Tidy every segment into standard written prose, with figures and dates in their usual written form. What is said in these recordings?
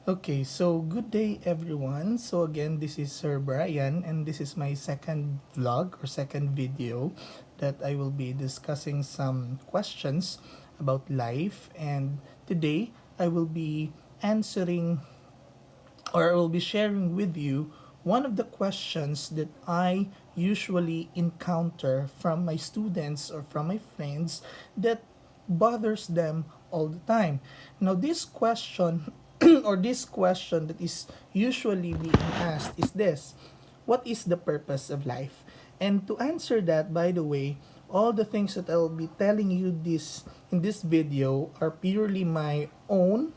Okay, so good day everyone. So again, this is Sir Brian and this is my second vlog or second video that I will be discussing some questions about life, and today I will be answering, or I will be sharing with you one of the questions that I usually encounter from my students or from my friends that bothers them all the time. Now, this question or this question that is usually being asked is this: what is the purpose of life? And to answer that, by the way, all the things that I'll be telling you this in this video are purely my own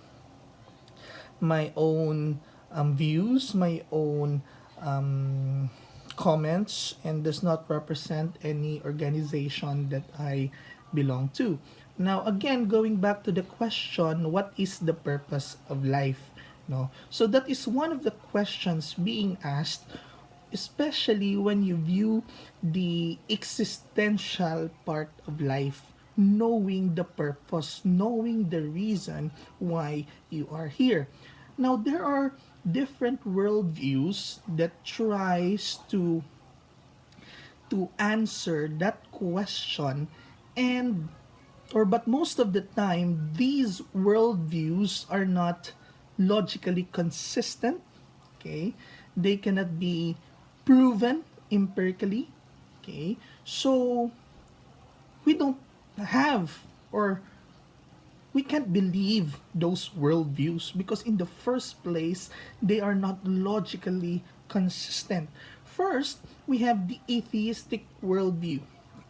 views, my own um, comments, and does not represent any organization that I belong to. Now, again, going back to the question, what is the purpose of life? No, so that is one of the questions being asked, especially when you view the existential part of life, knowing the purpose, knowing the reason why you are here. Now, there are different worldviews that tries to answer that question, and but most of the time these worldviews are not logically consistent. Okay, they cannot be proven empirically. Okay, so we don't have, or we can't believe those worldviews because in the first place they are not logically consistent. First, we have the atheistic worldview.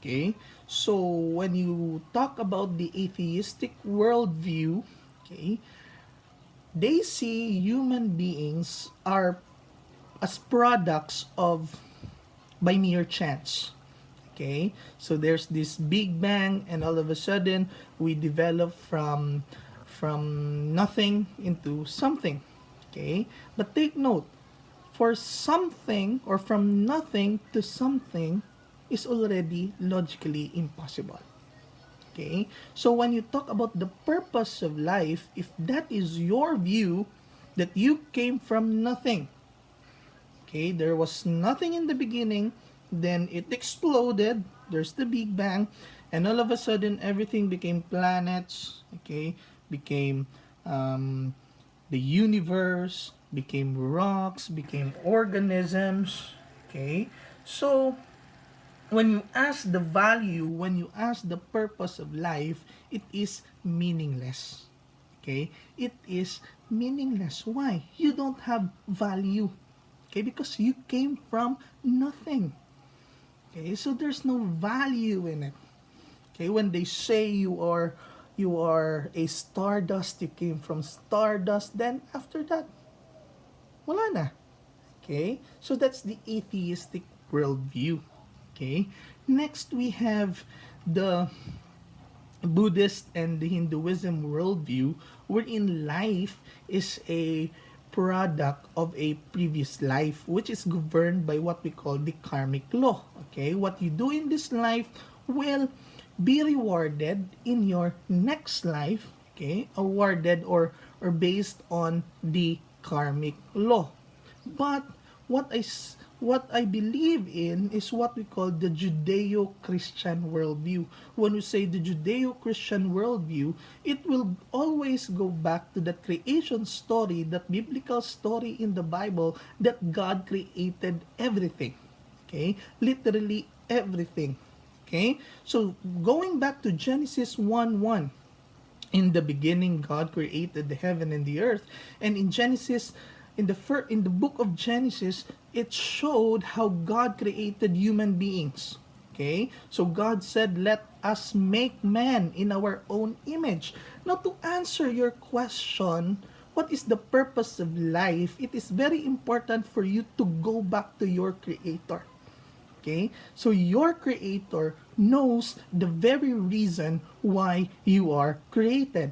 Okay, so when you talk about the atheistic worldview, okay, they see human beings are as products of by mere chance. Okay, so there's this big bang, and all of a sudden we develop from nothing into something. Okay, but take note, for something or from nothing to something is already logically impossible. Okay, so when you talk about the purpose of life, if that is your view, that you came from nothing. Okay, there was nothing in the beginning, then it exploded. There's the Big Bang, and all of a sudden everything became planets. Okay, became the universe, became rocks, became organisms. Okay, so when you ask the value, when you ask the purpose of life, it is meaningless. Okay, it is meaningless. Why? You don't have value. Okay, because you came from nothing. Okay, so there's no value in it. Okay, when they say you are a stardust, you came from stardust, then after that, wala na. Okay, so that's the atheistic worldview. Okay, next we have the Buddhist and the Hinduism worldview, wherein life is a product of a previous life, which is governed by what we call the karmic law. Okay, what you do in this life will be rewarded in your next life. Okay, awarded or based on the karmic law. But what I believe in is what we call the Judeo-Christian worldview. When we say the Judeo-Christian worldview, it will always go back to the creation story, that biblical story in the Bible, that God created everything. Okay? Literally everything. Okay? So going back to Genesis 1:1, in the beginning God created the heaven and the earth. And in Genesis, in the book of Genesis, it showed how God created human beings. Okay, so God said, let us make man in our own image. Now, to answer your question, what is the purpose of life, it is very important for you to go back to your creator. Okay? So your creator knows the very reason why you are created.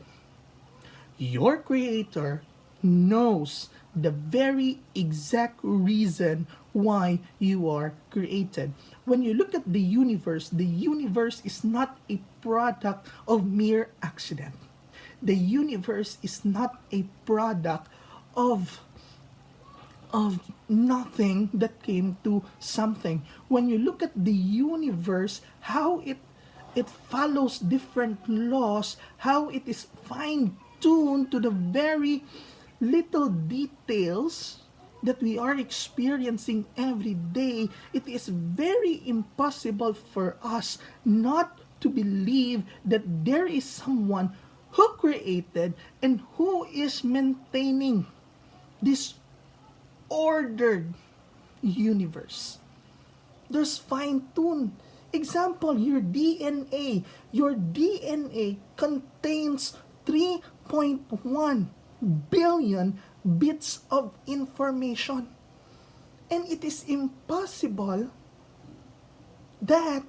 Your creator knows the very exact reason why you are created. When you look at the universe is not a product of mere accident. The universe is not a product of nothing that came to something. When you look at the universe, how it follows different laws, how it is fine tuned to the very little details that we are experiencing every day, it is very impossible for us not to believe that there is someone who created and who is maintaining this ordered universe. There's fine tune. Example, your DNA. Your DNA contains 3.1 billion bits of information. And it is impossible that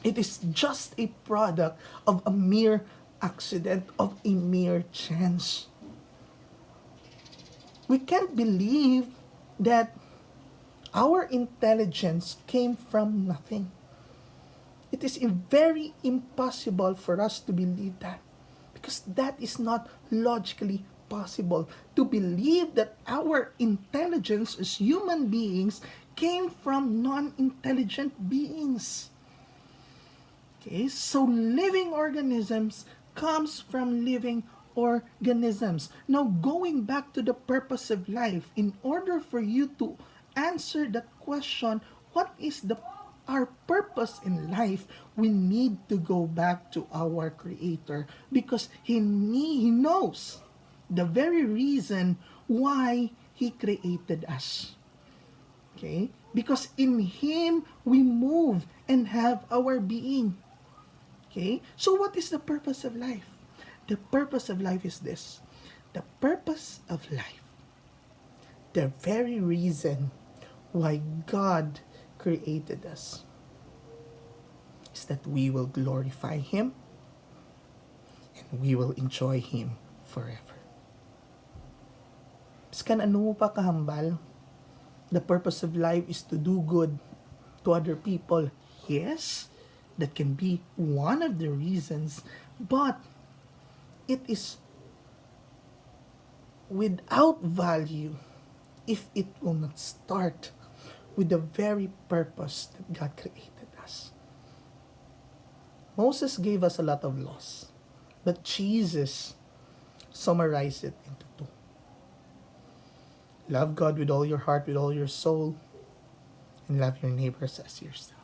it is just a product of a mere accident, of a mere chance. We can't believe that our intelligence came from nothing. It is very impossible for us to believe that, because that is not logically possible to believe that our intelligence as human beings came from non-intelligent beings. Okay, so living organisms comes from living organisms. Now, going back to the purpose of life, in order for you to answer that question, what is our purpose in life? We need to go back to our Creator, because He knows the very reason why He created us. Okay? Because in Him we move and have our being. Okay? So what is the purpose of life? The purpose of life is this. The purpose of life, the very reason why God created us, is that we will glorify Him and we will enjoy Him forever. Biskan ano mo pa kahambal, the purpose of life is to do good to other people. Yes, that can be one of the reasons, but it is without value if it will not start with the very purpose that God created us. Moses gave us a lot of laws, but Jesus summarized it into two. Love God with all your heart, with all your soul, and love your neighbors as yourself.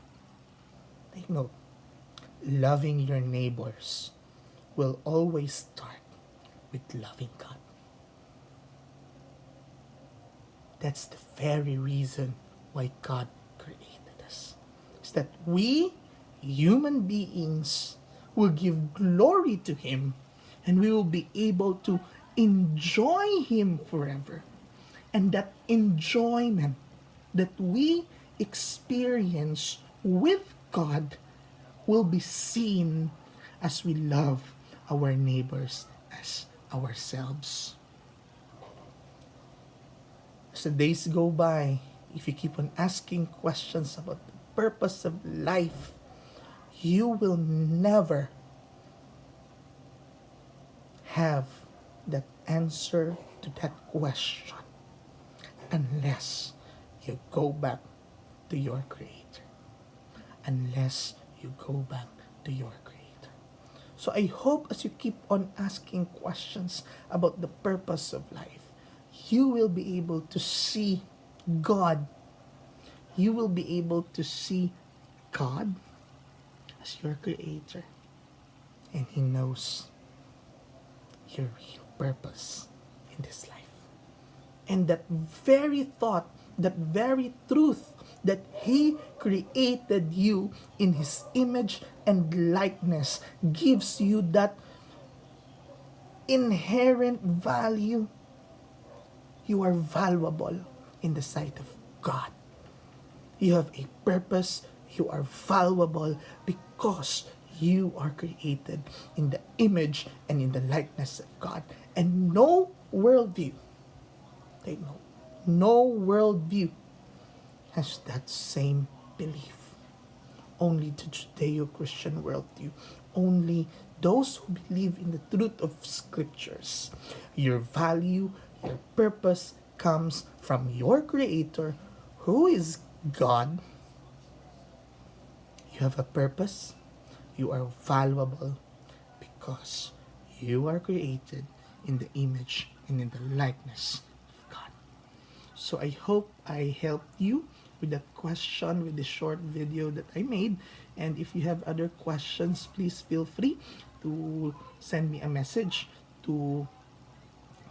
Take note, loving your neighbors will always start with loving God. That's the very reason why God created us. Is that we, human beings, will give glory to Him, and we will be able to enjoy Him forever. And that enjoyment that we experience with God will be seen as we love our neighbors as ourselves. As the days go by, if you keep on asking questions about the purpose of life, you will never have that answer to that question unless you go back to your Creator. Unless you go back to your Creator. So I hope as you keep on asking questions about the purpose of life, you will be able to see God. You will be able to see God as your Creator. And He knows your real purpose in this life. And that very thought, that very truth, that He created you in His image and likeness, gives you that inherent value. You are valuable in the sight of God. You have a purpose. You are valuable because you are created in the image and in the likeness of God. And no worldview, take note, no worldview has that same belief. Only the Judeo-Christian worldview. Only those who believe in the truth of scriptures. Your value, Your purpose comes from your Creator, who is God. You have a purpose. You are valuable because you are created in the image and in the likeness of God. So I hope I helped you with that question, with the short video that I made. And if you have other questions, please feel free to send me a message, to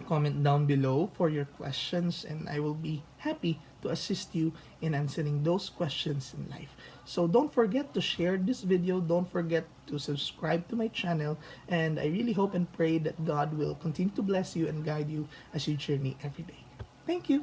comment down below for your questions, and I will be happy to assist you in answering those questions in life. So don't forget to share this video, don't forget to subscribe to my channel, and I really hope and pray that God will continue to bless you and guide you as you journey every day. Thank you.